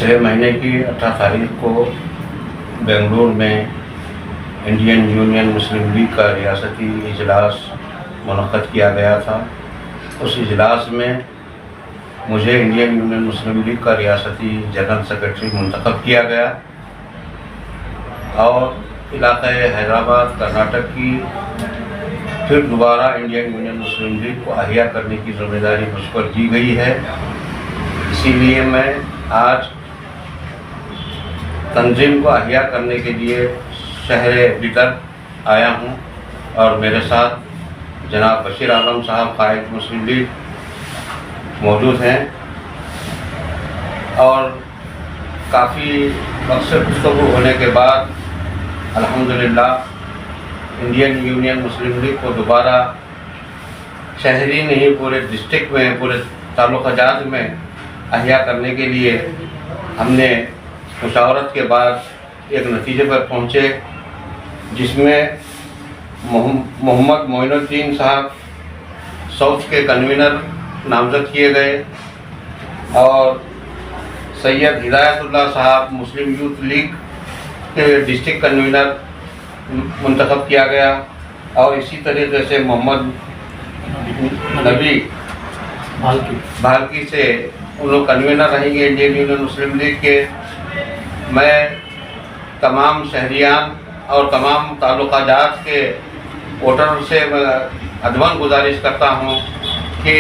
पिछले महीने की 18 तारीख को बेंगलुरु में इंडियन यूनियन मुस्लिम लीग का रियासती इजलास मुनक़्क़द किया गया था। उस इजलास में मुझे इंडियन यूनियन मुस्लिम लीग का रियासती जनरल सेक्रेटरी मुंतखब किया गया और इलाक़े हैदराबाद कर्नाटक की फिर दोबारा इंडियन यूनियन मुस्लिम लीग को अहिया करने की ज़िम्मेदारी मुझ पर दी गई है। इसीलिए मैं आज तंजीम को अहिया करने के लिए शहर बिदर आया हूँ और मेरे साथ जनाब बशीर आलम साहब कायद मुस्लिम लीग मौजूद हैं और काफ़ी वक्त से गुफ्तगू होने के बाद अल्हम्दुलिल्लाह इंडियन यूनियन मुस्लिम लीग को दोबारा शहरी नहीं पूरे डिस्ट्रिक्ट में पूरे ताल्लुक़ात में अहिया करने के लिए हमने मुशावरत के बाद एक नतीजे पर पहुँचे, जिसमें मोहम्मद मोइनुद्दीन साहब साउथ के कन्वीनर नामज़द किए गए और सैयद हिदायतुल्लाह साहब मुस्लिम यूथ लीग के डिस्ट्रिक्ट कन्वीनर मुंतखब किया गया और इसी तरीके से मोहम्मद नबी भालकी से उन लोग कन्वीनर रहेंगे इंडियन यूनियन मुस्लिम लीग के। मैं तमाम शहरियान और तमाम ताल्लुक़ात के वोटर से अदवन गुजारिश करता हूँ कि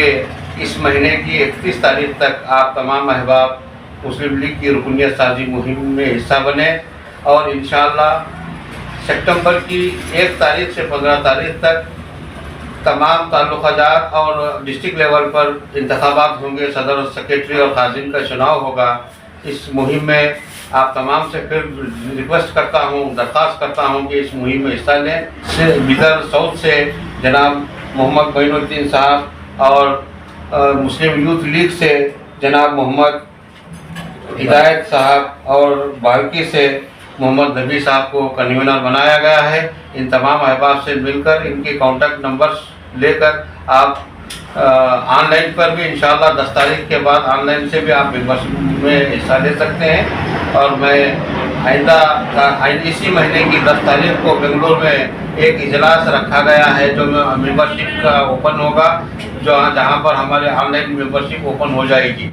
इस महीने की 31 तारीख तक आप तमाम अहबाब मुस्लिम लीग की रुकनियत साजी मुहिम में हिस्सा बने और इंशाअल्लाह सितंबर की 1 तारीख से 15 तारीख तक तमाम ताल्लुक़ात और डिस्ट्रिक्ट लेवल पर इंतखाबात होंगे, सदर और सेक्रेटरी और काज़िम का चुनाव होगा। इस मुहिम में आप तमाम से फिर रिक्वेस्ट करता हूँ, दरख्वास्त करता हूँ कि इस मुहिम में हिस्सा लें। बिदर साउथ से जनाब मोहम्मद मोइनुद्दीन साहब और मुस्लिम यूथ लीग से जनाब मोहम्मद हिदायत साहब और बाल्की से मोहम्मद नबी साहब को कन्वीनर बनाया गया है। इन तमाम अहबाब से मिलकर इनके कॉन्टैक्ट नंबर्स लेकर आप ऑनलाइन पर भी इंशाअल्लाह 10 तारीख के बाद ऑनलाइन से भी आप मेंबरशिप में हिस्सा ले सकते हैं। और मैं आइंदा इसी महीने की 10 तारीख को बेंगलुरु में एक इजलास रखा गया है जो मेंबरशिप का ओपन होगा, जहाँ पर हमारे ऑनलाइन मेंबरशिप ओपन हो जाएगी।